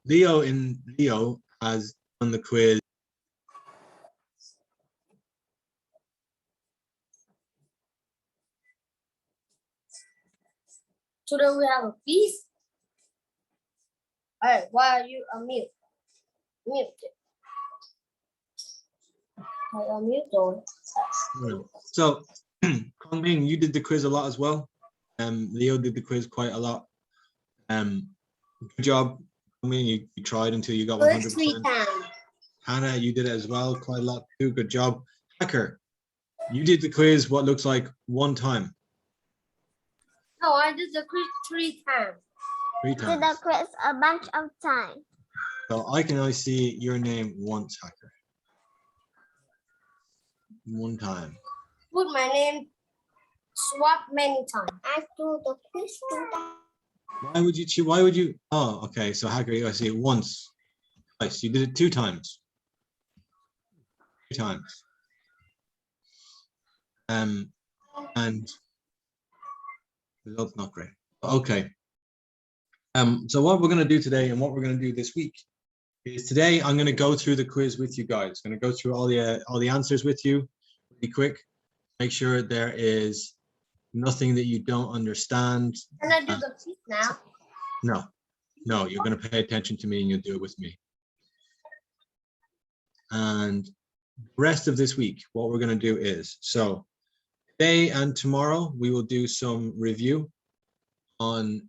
Leo has done the quiz. Today we have a quiz. Hey, why are you mute? Mute. I unmute rồi. So, Kongming, you did the quiz a lot as well. Leo did the quiz quite a lot. Good job, Kongming. You tried until you got 100%. 3 times. Hannah, you did it as well, quite a lot too. Good job. Hacker, you did the quiz what looks like 1 time. No, I did the quiz 3 times. 3 Did times. the quiz a bunch of times. So I can only see your name once, Hacker. 1 time. Put my name swap many times. I do the quiz 2 times. Why would you choose? Why would you? Oh, okay. So Hacker, I see it once, twice. You did it 2 times. 3 times. And results not great. Okay. So what we're going to do today and what we're going to do this week is today I'm going to go through the quiz with you guys. I'm going to go through all the answers with you really quick. Make sure there is nothing that you don't understand. Can I do the quiz now? No, you're going to pay attention to me and you'll do it with me. And the rest of this week, what we're going to do is, so today and tomorrow, we will do some review on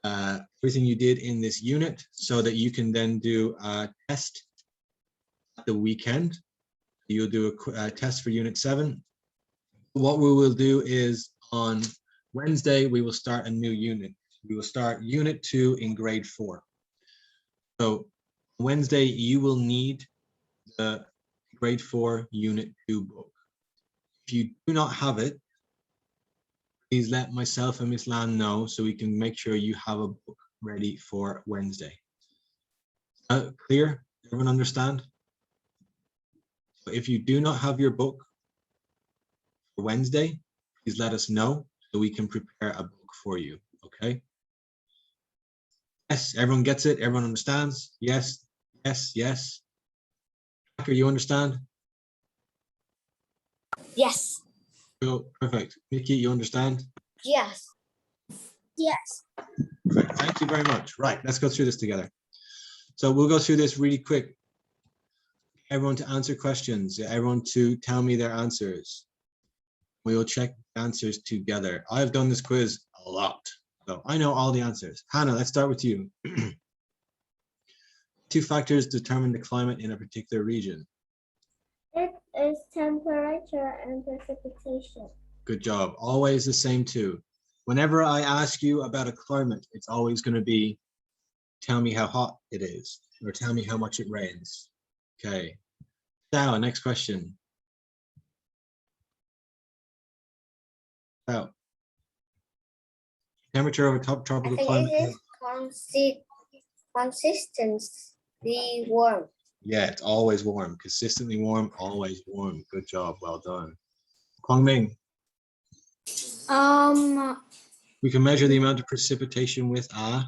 everything you did in this unit so that you can then do a test at the weekend. You'll do a test for unit 7. What we will do is on Wednesday, we will start a new unit. We will start unit 2 in grade 4. So Wednesday, you will need the grade 4 unit 2 book. If you do not have it, please let myself and Miss Lan know so we can make sure you have a book ready for Wednesday. Clear? Everyone understand? So if you do not have your book for Wednesday, please let us know so we can prepare a book for you, okay? Yes, everyone gets it? Everyone understands? Yes, yes, yes. Hacker, you understand? Yes. Cool, perfect. Mickey, you understand? Yes. Yes. Perfect. Thank you very much. Right, let's go through this together. So we'll go through this really quick. Everyone to answer questions, everyone to tell me their answers. We will check the answers together. I've done this quiz a lot, so I know all the answers. Hannah, let's start with you. 2 factors determine the climate in a particular region. It is temperature and precipitation. Good job. Always the same 2. Whenever I ask you about a climate, it's always going to be, tell me how hot it is, or tell me how much it rains. Okay. Now, next question. Now, temperature of a tropical climate. It is consistently warm. Yeah, it's always warm. Consistently warm, always warm. Good job. Well done. Kwangming. We can measure the amount of precipitation with a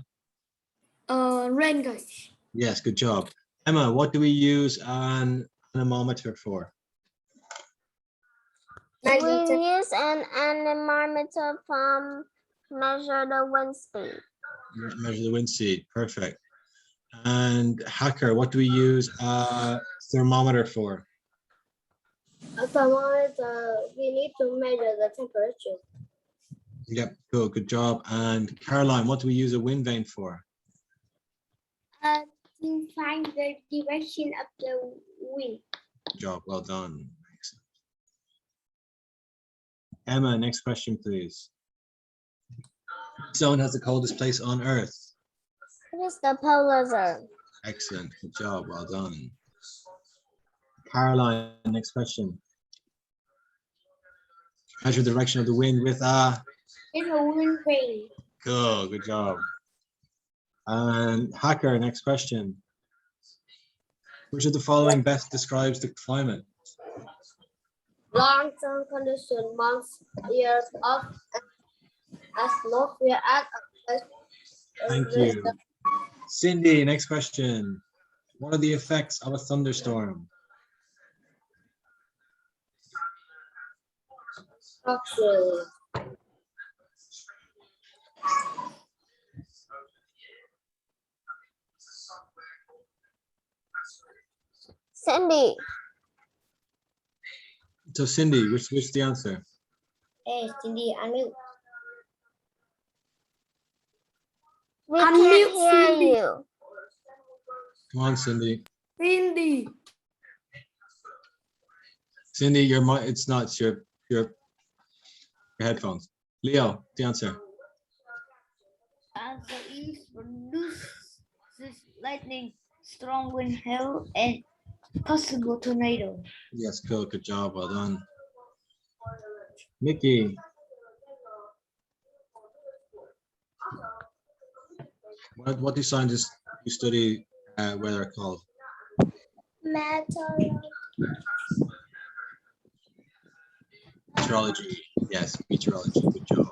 Rain gauge. Yes, good job. Emma, what do we use an anemometer for? We use an anemometer to measure the wind speed. Measure the wind speed. Perfect. And Hacker, what do we use a thermometer for? A thermometer, we need to measure the temperature. Yep, cool, good job. And Caroline, what do we use a wind vane for? To find the direction of the wind. Good job, well done. Excellent. Emma, next question, please. Which zone has the coldest place on Earth? It is the polar zone. Excellent, good job, well done. Caroline, next question. Measure the direction of the wind with a... It's a wind vane. Cool, good job. And Hacker, next question. Which of the following best describes the climate? Long-term condition, months, years of atmosphere at Thank you. Cindy, next question. What are the effects of a thunderstorm? Okay. Cindy, So Cindy, which the answer? Hey, Cindy, unmute. we Unmute, can't hear Cindy. you. Come on, Cindy. Cindy. Cindy, your mic, it's not it's your headphones. Leo, the answer. Answer is produces lightning, strong wind, hail, and possible tornado. Yes, cool. Good job. Well done. Mickey. What do scientists who study weather called? Meteor. Meteorology. Yes, meteorology. Good job.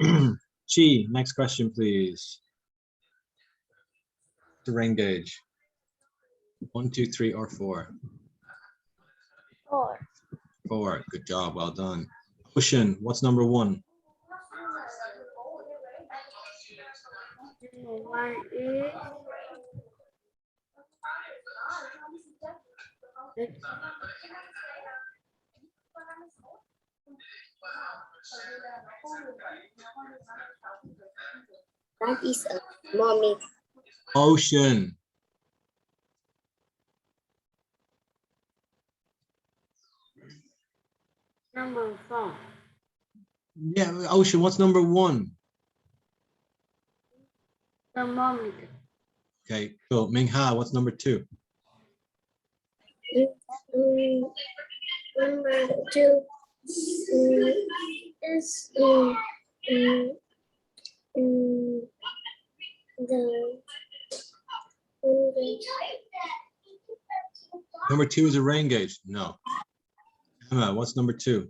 Well done. Chi, next question, please. The rain gauge. 1, 2, 3, or 4? 4. 4. Good job. Well done. Ocean, what's number 1? One is That is a mommy. Ocean. number 4. Yeah, Ocean, what's number 1? Thermometer. Okay, cool. Ming Ha, what's number 2? Number 2 is Number 2 is a rain gauge. No. Emma, what's number 2?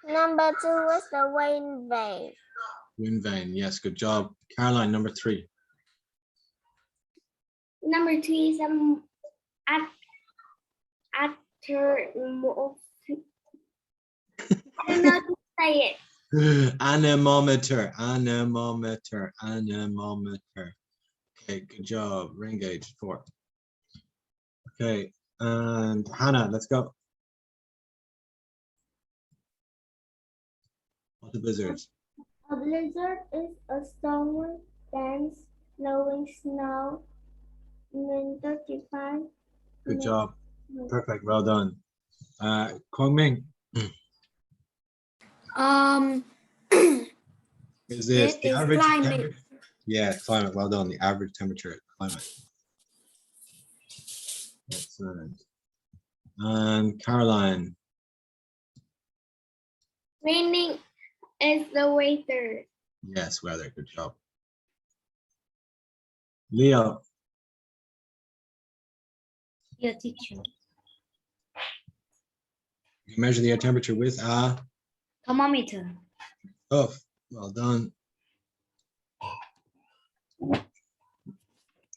Number 2 is the wind vane. Wind vane. Yes, good job. Caroline, number 3. Number 3 is after I don't know how to say it. Anemometer. Anemometer. Anemometer. Okay, good job. Rain gauge 4. Okay, and Hannah, let's go. What's a blizzard? A blizzard is a storm dense blowing snow in 35. Good job. Perfect. Well done. Kwang Ming, is this It the is average climate. temperature? Yeah, climate. Well done. The average temperature, climate. Excellent. And Caroline, Raining is the weather. yes, weather. Good job. Leo, Your teacher. you measure the air temperature with a Thermometer. puff. Well done.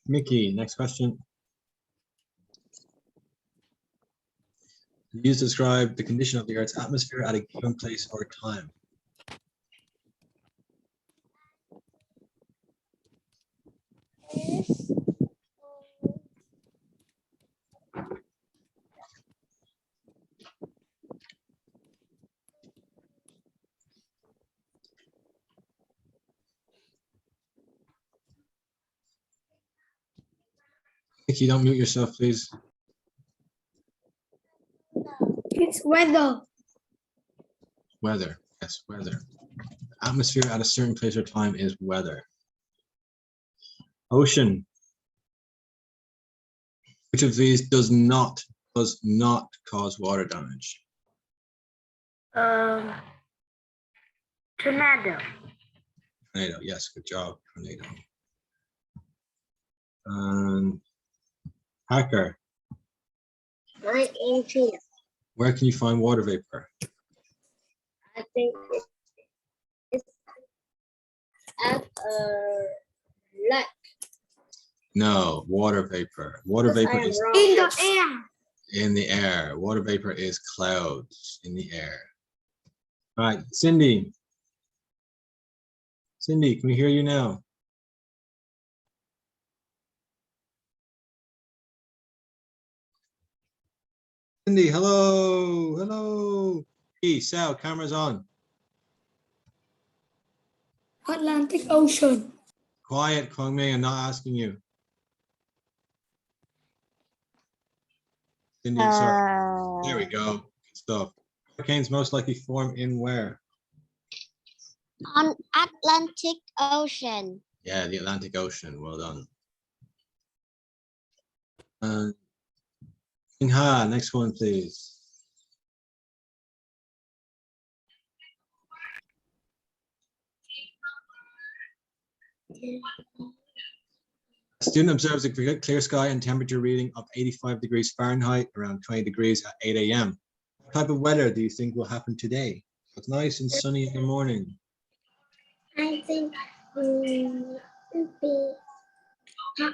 Mickey, next question. Use to describe the condition of the Earth's atmosphere at a given place or time. Mickey, don't mute yourself, please. It's weather. Weather. Yes, weather. Atmosphere at a certain place or time is weather. Ocean. Which of these does not cause water damage? Tornado. Tornado. Yes, good job. Tornado. And Hacker. My engine. Where can you find water vapor? I think it's at a lake. No, water vapor. Water Because I vapor am is wrong. In the air. in the air. Water vapor is clouds in the air. All right, Cindy. Cindy, can we hear you now? Cindy, hello, hello. Hey, Sal, camera's on. Atlantic Ocean. Quiet, Kwangmei, I'm not asking you. Cindy, sorry. There we go. Good stuff. Hurricanes most likely form in where? On Atlantic Ocean. Yeah, the Atlantic Ocean. Well done. Ha, next one, please. A student observes a clear sky and temperature reading of 85 degrees Fahrenheit, around 20 degrees at 8 a.m. What type of weather do you think will happen today? It's nice and sunny in the morning. I think it'll be hot.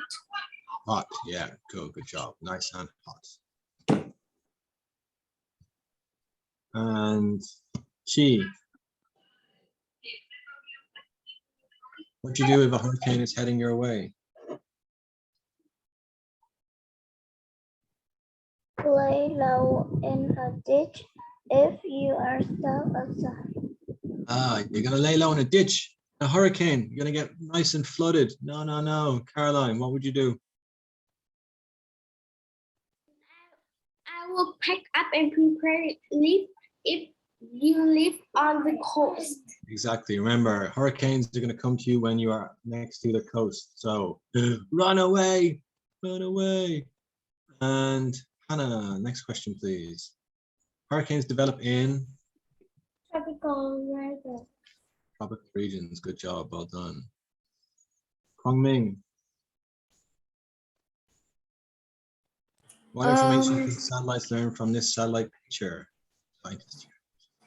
Hot, yeah, good job. Nice and hot. And Chi, what do you do if a hurricane is heading your way? Lay low in a ditch if you are stuck outside. Ah, you're gonna lay low in a ditch, a hurricane. You're gonna get nice and flooded. No. Caroline, what would you do? I will pack up and prepare live if you live on the coast. Exactly. Remember, hurricanes are gonna come to you when you are next to the coast. So run away, run away. And Hannah, next question, please. Hurricanes develop in Tropical weather. tropical regions. Good job, well done. Kwangming. What information can satellites learn from this satellite picture? Scientists.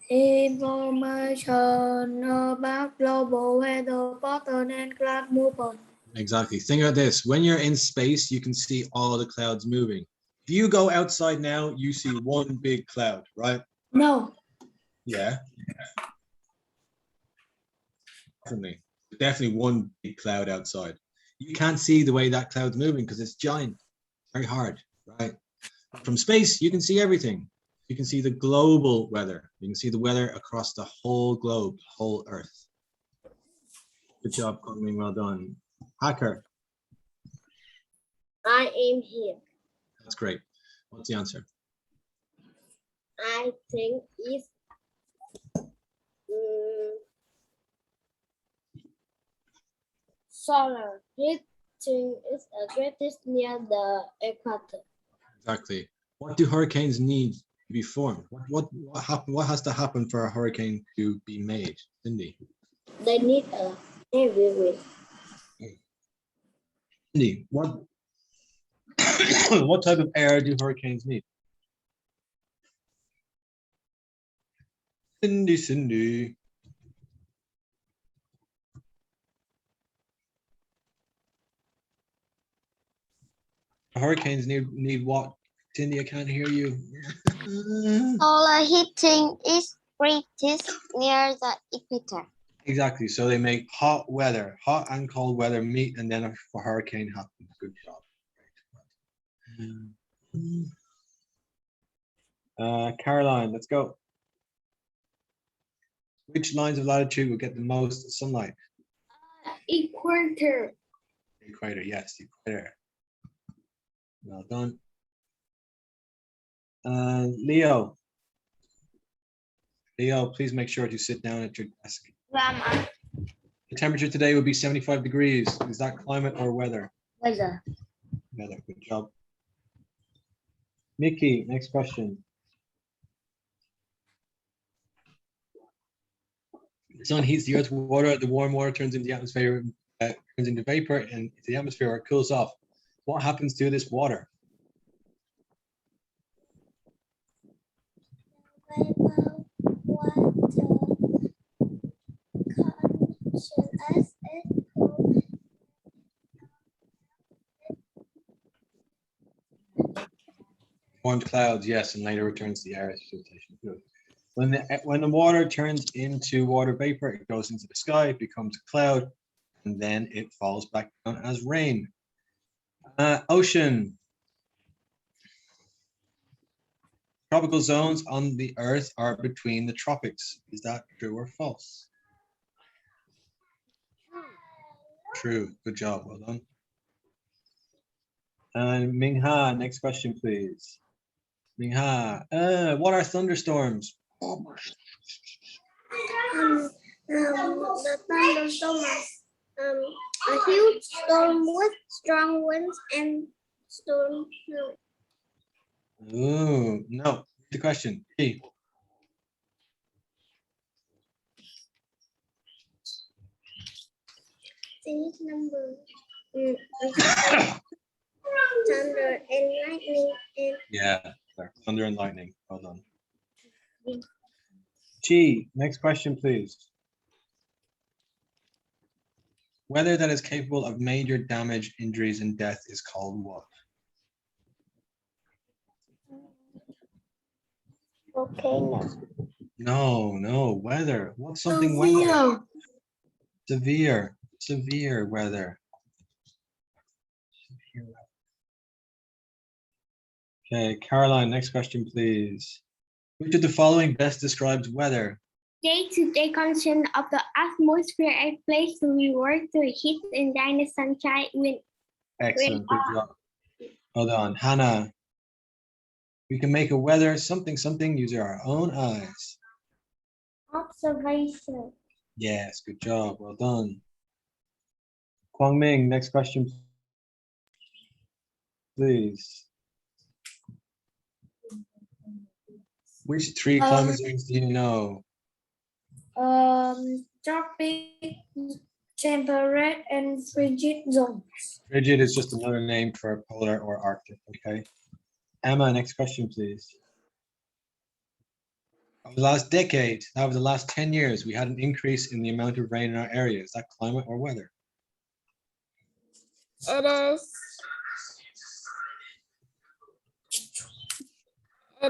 Information about global weather pattern and cloud movement. Exactly. Think about this. When you're in space, you can see all the clouds moving. If you go outside now, you see one big cloud, right? No. Yeah. Definitely one big cloud outside. You can't see the way that cloud's moving because it's giant, very hard, right? From space, you can see everything. You can see the global weather. You can see the weather across the whole globe, whole Earth. Good job, Kwangming. Well done. Hacker, I am here. that's great. What's the answer? I think it's solar heating is greatest near the equator. Exactly. What do hurricanes need to be formed? What has to happen for a hurricane to be made? Cindy. They need a heavy wind. Cindy, what what type of air do hurricanes need? Cindy. Hurricanes need what? Cindy, I can't hear you. Solar heating is greatest near the equator. Exactly. So they make hot weather, hot and cold weather meet, and then a hurricane happens. Good job. Caroline, let's go. Which lines of latitude will get the most sunlight? Equator. Equator, yes, equator. Well done. Leo. Leo, please make sure to sit down at your desk. Grandma. The temperature today will be 75 degrees. Is that climate or weather? Weather. Weather, good job. Nikki, next question. The sun heats the earth's water. The warm water turns into the atmosphere, turns into vapor, and the atmosphere cools off. What happens to this water? Water condition as Formed clouds, yes, and later returns to the air. Good. When the water turns into water vapor, it goes into the sky, it becomes a cloud, and then it falls back down as rain. Ocean. Tropical zones on the earth are between the tropics. Is that true or false? True. Good job. Well done. And Mingha, next question, please. Mingha, what are thunderstorms? The thunderstorm is a huge storm with strong winds and storm. Ooh, no. The question. P. Things number. Thunder and lightning and Yeah, there. Thunder and lightning. Well done. G, next question, please. Weather that is capable of major damage, injuries, and death is called what? Volcano. No, weather. What's something weather? Severe weather. Okay, Caroline, next question, please. Which of the following best describes weather? Day-to-day condition of the atmosphere and place to reward the heat and dry sunshine wind. Excellent, good job. Hold on, Hannah. We can make a weather something using our own eyes. observation. Yes, good job. Well done. Kwang Ming, next question, please. Which three climate zones do you know? Tropic, temperate, and frigid zones. Frigid is just another name for polar or Arctic, okay? Emma, next question, please. Over the last decade, over the last 10 years, we had an increase in the amount of rain in our area. Is that climate or weather? It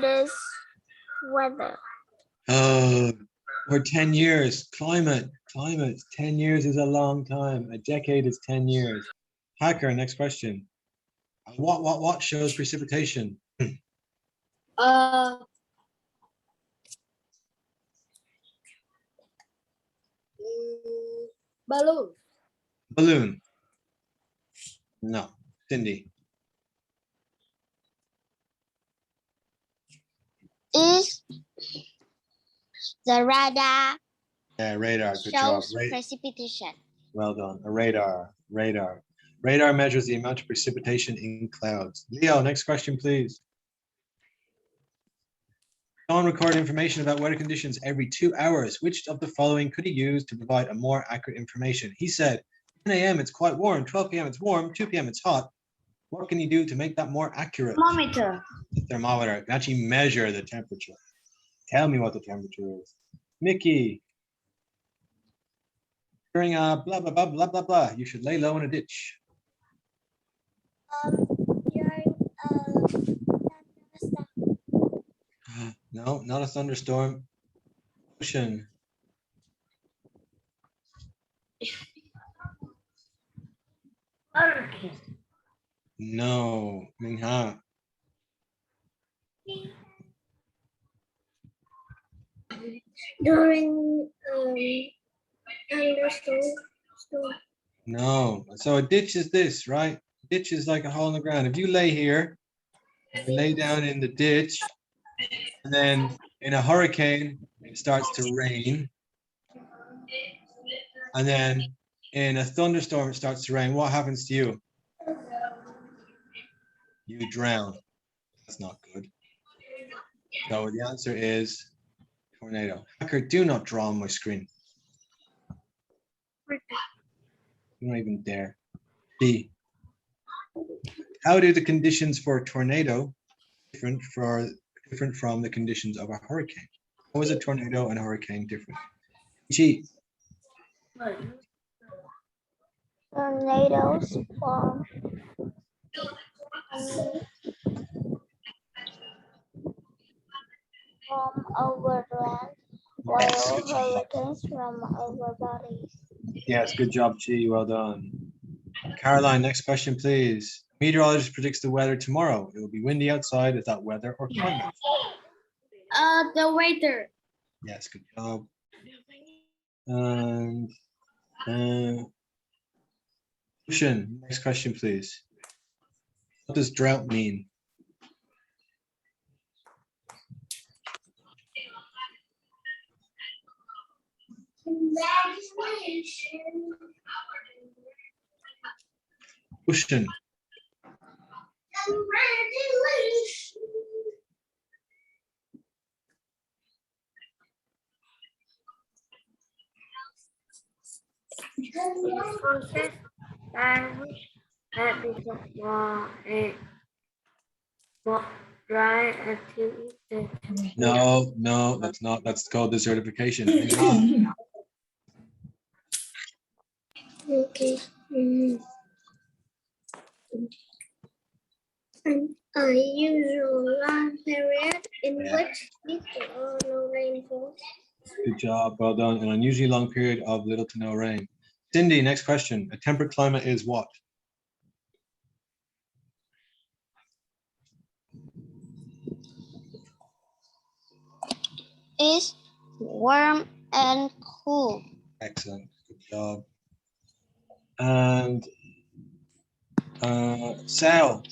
is weather. Oh, for 10 years, climate, 10 years is a long time. A decade is 10 years. Hacker, next question. What shows precipitation? Balloon. Balloon. No. Cindy. Is the radar Yeah, radar. Good job. shows precipitation. Well done. A radar. Radar measures the amount of precipitation in clouds. Leo, next question, please. Sean recorded information about weather conditions every 2 hours. Which of the following could he use to provide a more accurate information? He said, 10 a.m. it's quite warm, 12 p.m. it's warm, 2 p.m. it's hot. What can you do to make that more accurate? Thermometer. The thermometer can actually measure the temperature. Tell me what the temperature is. Mickey. During a blah, blah, blah, blah, blah, blah, you should lay low in a ditch. No, not a thunderstorm. Ocean. No, Mingha. During thunderstorm. No. So a ditch is this, right? Ditch is like a hole in the ground. If you lay here, you lay down in the ditch, and then in a hurricane, it starts to rain. And then in a thunderstorm, it starts to rain. What happens to you? You drown. That's not good. So the answer is tornado. Hacker, do not draw on my screen. You don't even dare. B. How do the conditions for a tornado different from the conditions of a hurricane? How is a tornado and a hurricane different? G. Tornadoes form over land, Yes, while good job. hurricanes from over bodies. Yes, good job, Chi. Well done. Caroline, next question, please. Meteorologist predicts the weather tomorrow. It will be windy outside. Is that weather or climate? The waiter. Yes, good job. And Ocean, next question, please. What does drought mean? Ocean. Entonces, that becomes more dry activity. No, that's not. That's called desertification. Imran. Okay. An unusual long period in Yeah. which little or no rain falls. Good job. Well done. An unusually long period of little to no rain. Cindy, next question. A temperate climate is what? Is warm and cool. Excellent. Good job. And Sal.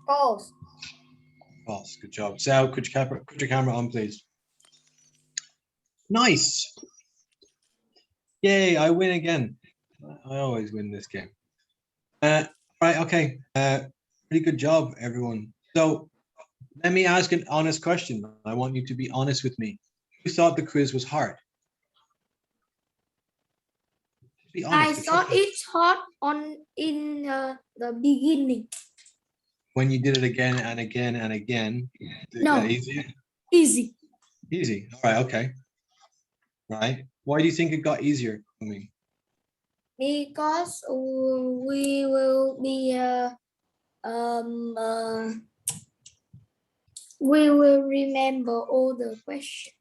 False. False. Good job. Sal, could your camera on, please? Nice. Yay, I win again. I always win this game. Right, okay. Pretty good job, everyone. So let me ask an honest question. I want you to be honest with me. Who thought the quiz was hard? Be I honest. thought it's hot in the beginning. When you did it again and again and again, did it No. get easier? Easy. Easy. All right, okay. Right. Why do you think it got easier for me? Because we will be we will remember all the questions.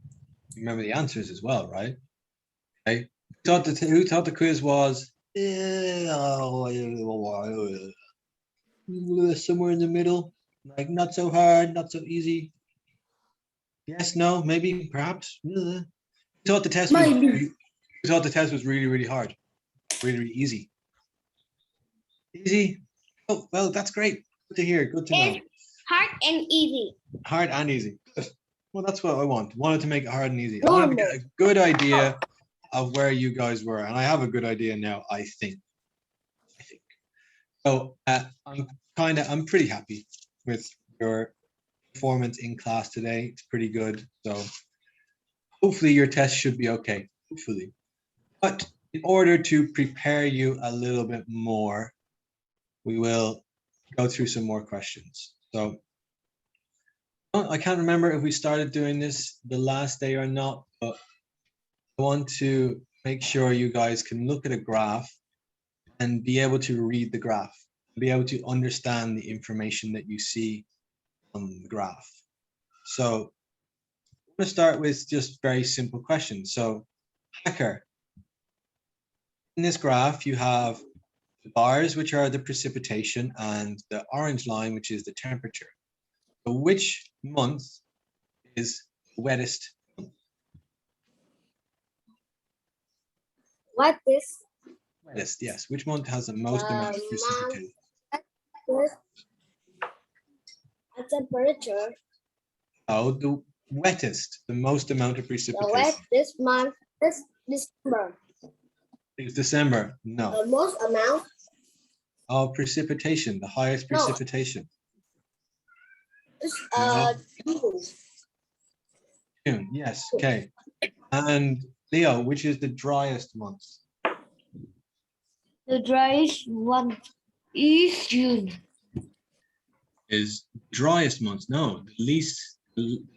Remember the answers as well, right? Okay. Who thought the quiz was somewhere in the middle, like not so hard, not so easy? Yes, no, maybe, perhaps. Who thought the test was? Maybe. Who thought the test was really, really hard, really, really easy? Easy. Oh, well, that's great. Good to hear. Good to know. It's hard and easy. Hard and easy. Well, that's what I want. Wanted to make it hard and easy. I wanted to get a good idea of where you guys were, and I have a good idea now. I think. So I'm pretty happy with your performance in class today. It's pretty good. So hopefully your test should be okay. Hopefully, but in order to prepare you a little bit more, we will go through some more questions. So I can't remember if we started doing this the last day or not, but I want to make sure you guys can look at a graph and be able to read the graph, be able to understand the information that you see on the graph. So I'm going to start with just very simple questions. So Hacker, in this graph, you have the bars, which are the precipitation, and the orange line, which is the temperature. So which month is the wettest month? What is Wettest, yes. Which month has the most amount of precipitation? a temperature? Oh, the wettest, the most amount of The precipitation. wet this month is December. It's December. No. The most amount Oh, precipitation, the highest No. precipitation. is June. June, yes, okay. And Leo, which is the driest month? The driest one is June. Is driest month? No, the least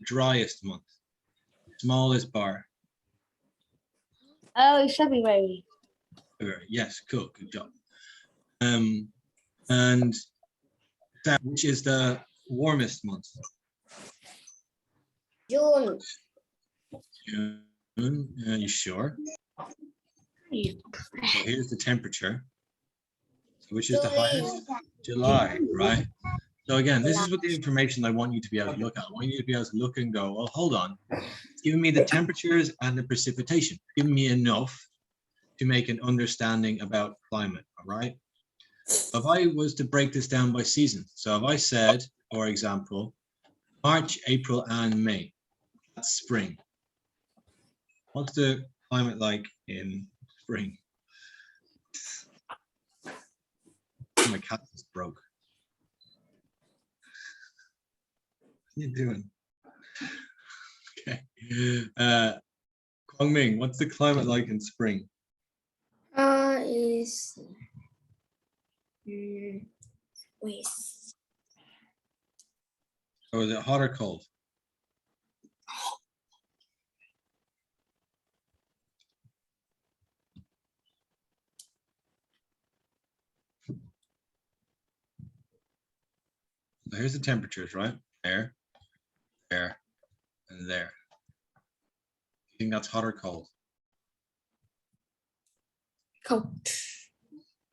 driest month. Smallest bar. Oh, it's February. February. Yes, cool, good job. And that which is the warmest month? June. June. You sure? So here's the temperature. So which is the highest? July, right? So again, this is what the information I want you to be able to look at. I want you to be able to look and go, well, hold on. It's giving me the temperatures and the precipitation, giving me enough to make an understanding about climate, all right? So if I was to break this down by season, so if I said, for example, March, April, and May, that's spring. What's the climate like in spring? My cat just broke. What are you doing? Okay. Kwangming, what's the climate like in spring? Is wait. Or is it hot or cold? So here's the temperatures, right? There, there, and there. You think that's hot or cold? Cold.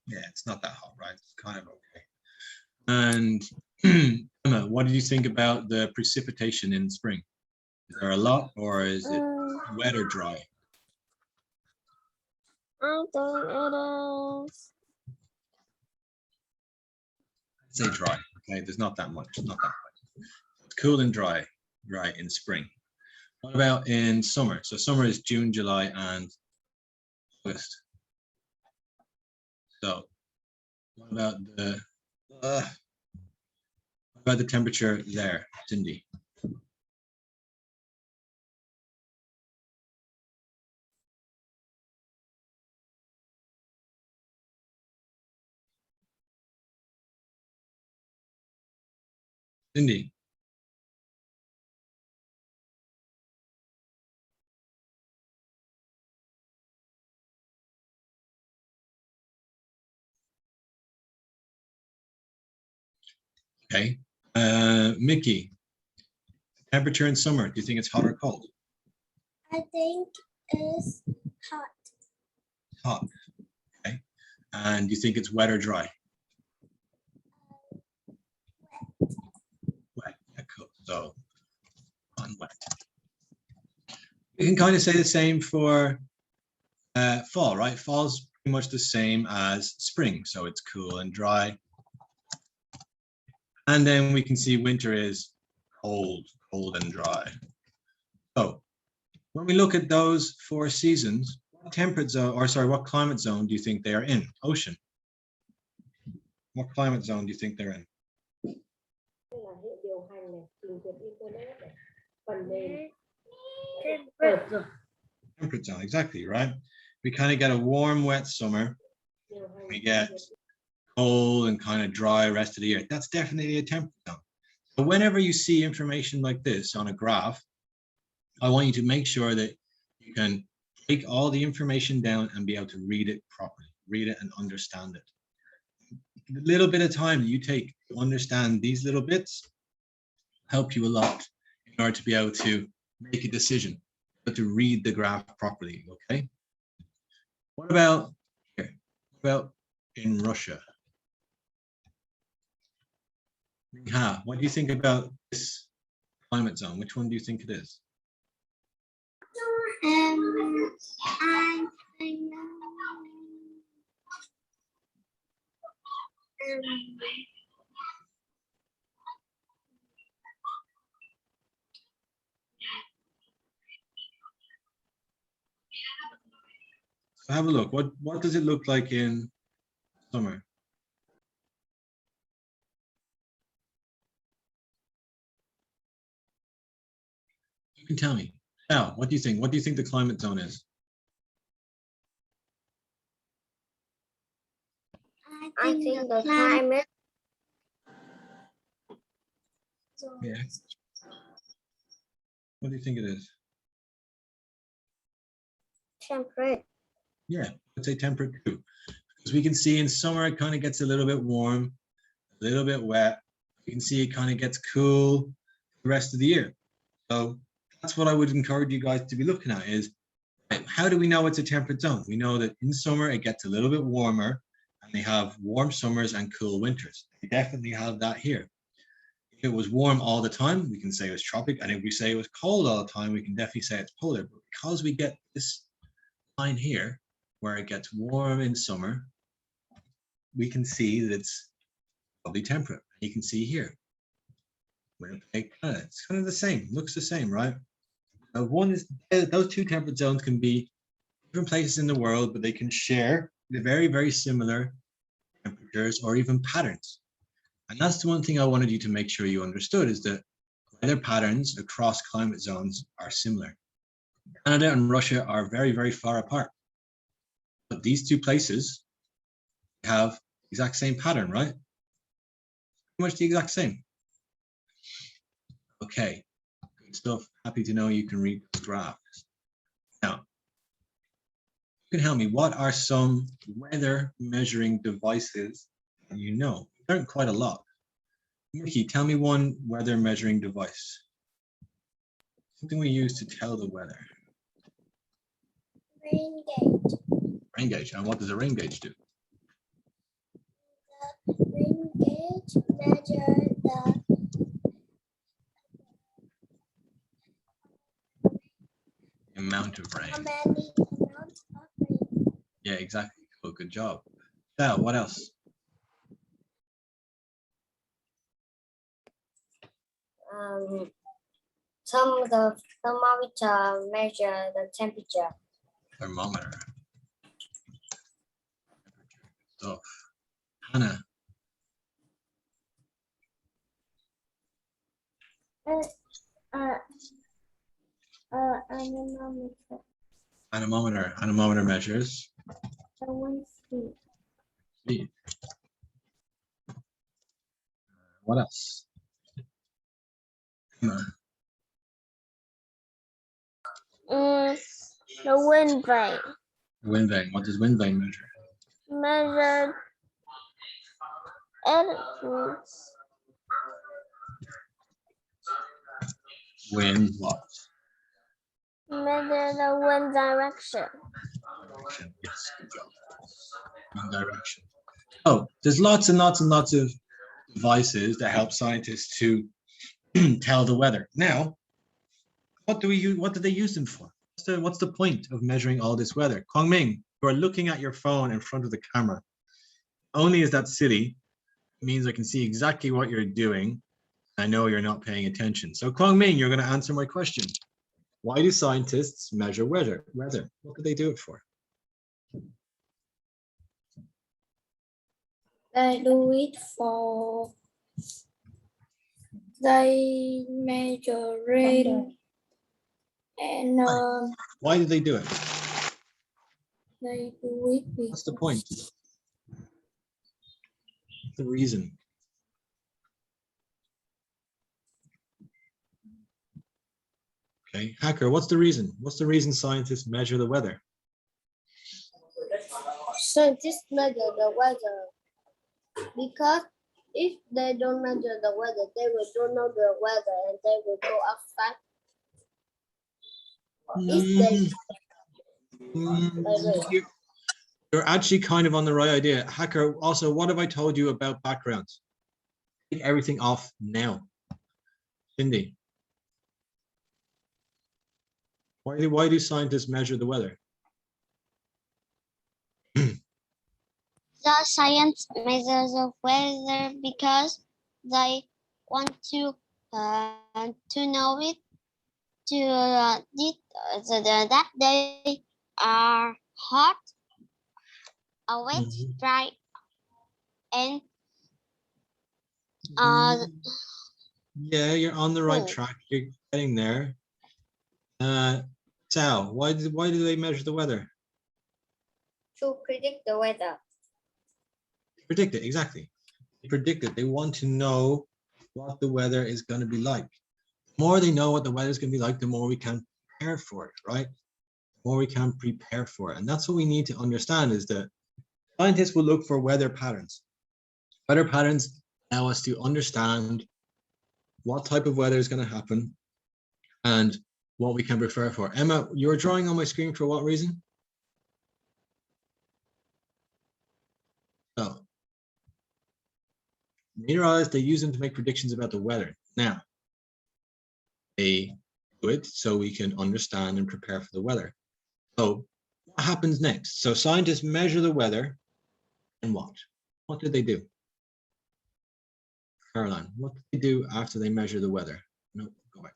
Yeah, it's not that hot, right? It's kind of okay. And Emma, what did you think about the precipitation in spring? Is there a lot, or is it wet or dry? I think it is. I'd say dry. Okay, there's not that much. Not that much. It's cool and dry, right, in spring. What about in summer? So summer is June, July, and August. So what about the temperature there, Cindy? Cindy, okay. Mickey, temperature in summer, do you think it's hot or cold? I think it's hot. Hot, okay. And do you think it's wet or dry? Wet, yeah, cool. So on wet. You can kind of say the same for fall, right? Fall's pretty much the same as spring, so it's cool and dry. And then we can see winter is cold, cold and dry. So when we look at those four seasons, what temperate zone, or sorry, what climate zone do you think they are in? Ocean. What climate zone do you think they're in? Temperate zone, exactly, right? We kind of get a warm, wet summer. We get cold and kind of dry rest of the year. That's definitely a temperate zone. So whenever you see information like this on a graph, I want you to make sure that you can take all the information down and be able to read it properly, read it and understand it. The little bit of time that you take to understand these little bits help you a lot in order to be able to make a decision, but to read the graph properly, okay? What about here? What about in Russia? What do you think about this climate zone? Which one do you think it is? I think So have a look. What does it look like in summer? You can tell me. Now, what do you think? What do you think the climate zone is? I think the climate Yeah. What do you think it is? temperate. Yeah, I'd say temperate too. Because we can see in summer it kind of gets a little bit warm, a little bit wet. You can see it kind of gets cool the rest of the year. So that's what I would encourage you guys to be looking at is, right, how do we know it's a temperate zone? We know that in summer it gets a little bit warmer and they have warm summers and cool winters. They definitely have that here. If it was warm all the time, we can say it was tropic. And if we say it was cold all the time, we can definitely say it's polar. But because we get this line here where it gets warm in summer, we can see that it's probably temperate. You can see here. Winnipeg, Canada. It's kind of the same, looks the same, right? One is those two temperate zones can be different places in the world, but they can share the very, very similar temperatures or even patterns. And that's the one thing I wanted you to make sure you understood is that weather patterns across climate zones are similar. Canada and Russia are very, very far apart. But these two places have the exact same pattern, right? Pretty much the exact same. Okay, good stuff. Happy to know you can read the graphs. Now, you can help me. What are some weather measuring devices that you know? There aren't quite a lot. Mickey, tell me one weather measuring device. Something we use to tell the weather. Rain gauge. Rain gauge. And what does a rain gauge do? Rain gauge measure the Amount of rain. how many amounts of rain. Yeah, exactly. Cool. Good job. Now, what else? Some of the thermometer measure the temperature. Thermometer. Stuff. Hannah. Anemometer. Anemometer. Anemometer measures The wind speed. speed. What else? Emma. The wind vane. Wind vane. What does wind vane measure? Measured elements. Wind what? Measure the wind direction. Direction. Yes, good job. Wind direction. Oh, there's lots and lots and lots of devices that help scientists to tell the weather. Now, what do we use? What do they use them for? What's the point of measuring all this weather? Kwang Ming, you are looking at your phone in front of the camera. Only is that silly. It means I can see exactly what you're doing. I know you're not paying attention. So Kwang Ming, you're going to answer my question. Why do scientists measure weather? What do they do it for? They do it for. They measure rain and Why do they do it? they do it What's the point? What's the reason? Okay, Hacker, what's the reason? What's the reason scientists measure the weather? scientists measure the weather because if they don't measure the weather, they will don't know the weather and they will go outside. If they You're actually kind of on the right idea. Hacker, also, what have I told you about backgrounds? Take everything off now. Cindy. Why do scientists measure the weather? The science measures the weather because they want to know it that they are hot, wet, dry, and yeah, you're on the right cool. track. You're getting there. Sal, why do they measure the weather? to predict the weather. Predict it, exactly. They predict it. They want to know what the weather is going to be like. The more they know what the weather is going to be like, the more we can prepare for it, right? the more we can prepare for it. And that's what we need to understand, is that scientists will look for weather patterns. Weather patterns allow us to understand what type of weather is going to happen and what we can prepare for. Emma, you're drawing on my screen for what reason? So, meteorologists, they use them to make predictions about the weather. Now, they do it so we can understand and prepare for the weather. So, what happens next? So, scientists measure the weather, and what? What did they do? Caroline, what did they do after they measure the weather? No, go back.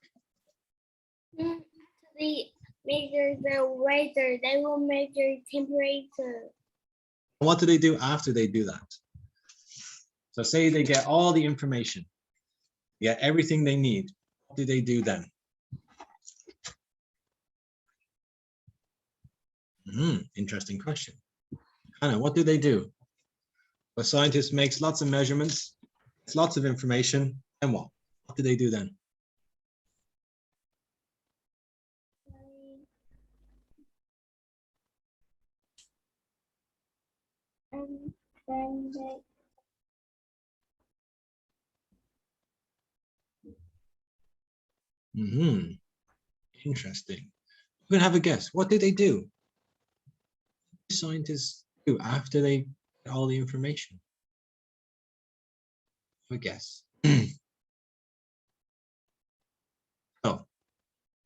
They measure the weather. They will measure temperature. What do they do after they do that? So say they get all the information, get everything they need. What do they do then? Interesting question. Hannah, what do they do? A scientist makes lots of measurements, gets lots of information, and what? What do they do then? And then they Interesting. We're gonna have a guess. What did they do? What do scientists do after they get all the information? Have a guess. So,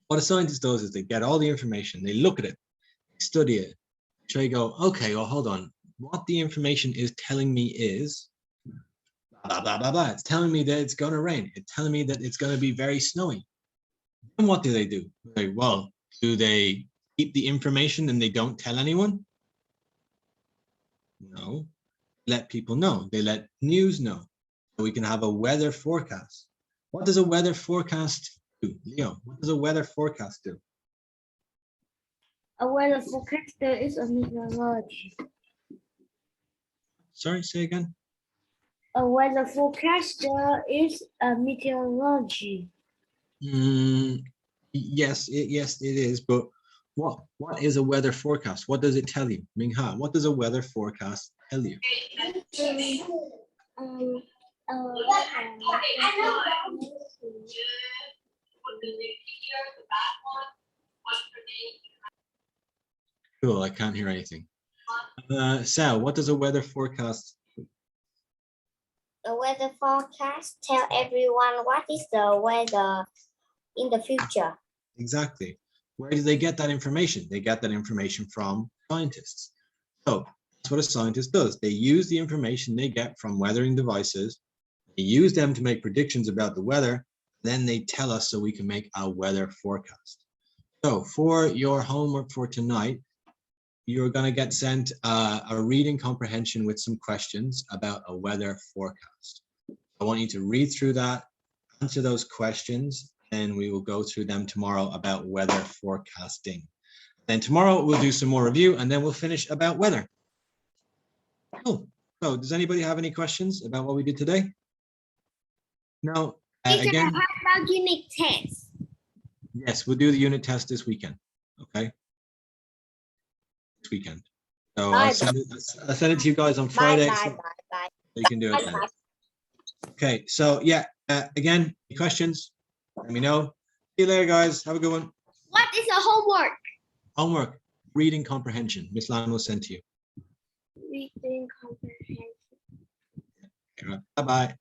what a scientist does is they get all the information, they look at it, study it, so you go, okay, well, hold on. What the information is telling me is blah, blah, blah, blah. It's telling me that it's going to rain. It's telling me that it's going to be very snowy. And what do? Well, do they keep the information and they don't tell anyone? No. Let people know. They let news know. So we can have a weather forecast. What does a weather forecast do? Leo, what does a weather forecast do? a weather forecaster is a meteorologist. Sorry, say again. A weather forecaster is a meteorology. Yes, it is. But what is a weather forecast? What does it tell you? Mingha, what does a weather forecast tell you? Cool, I can't hear anything. Sal, what does a weather forecast? The weather forecast tell everyone what is the weather in the future. Exactly. Where do they get that information? They get that information from scientists. So that's what a scientist does. They use the information they get from weathering devices. They use them to make predictions about the weather. Then they tell us so we can make a weather forecast. So for your homework for tonight, you're going to get sent a reading comprehension with some questions about a weather forecast. I want you to read through that, answer those questions, and we will go through them tomorrow about weather forecasting. Then tomorrow we'll do some more review and then we'll finish about weather. Cool. So does anybody have any questions about what we did today? No. Again, how about unit tests? yes, we'll do the unit test this weekend. Okay. This weekend. So I'll send it to you guys on Friday. Bye. So you can do it then. Okay. So yeah, again, any questions? Let me know. See you later, guys. Have a good one. What is a homework? Homework, reading comprehension. Miss Lan will send to you. Reading comprehension. Bye-bye.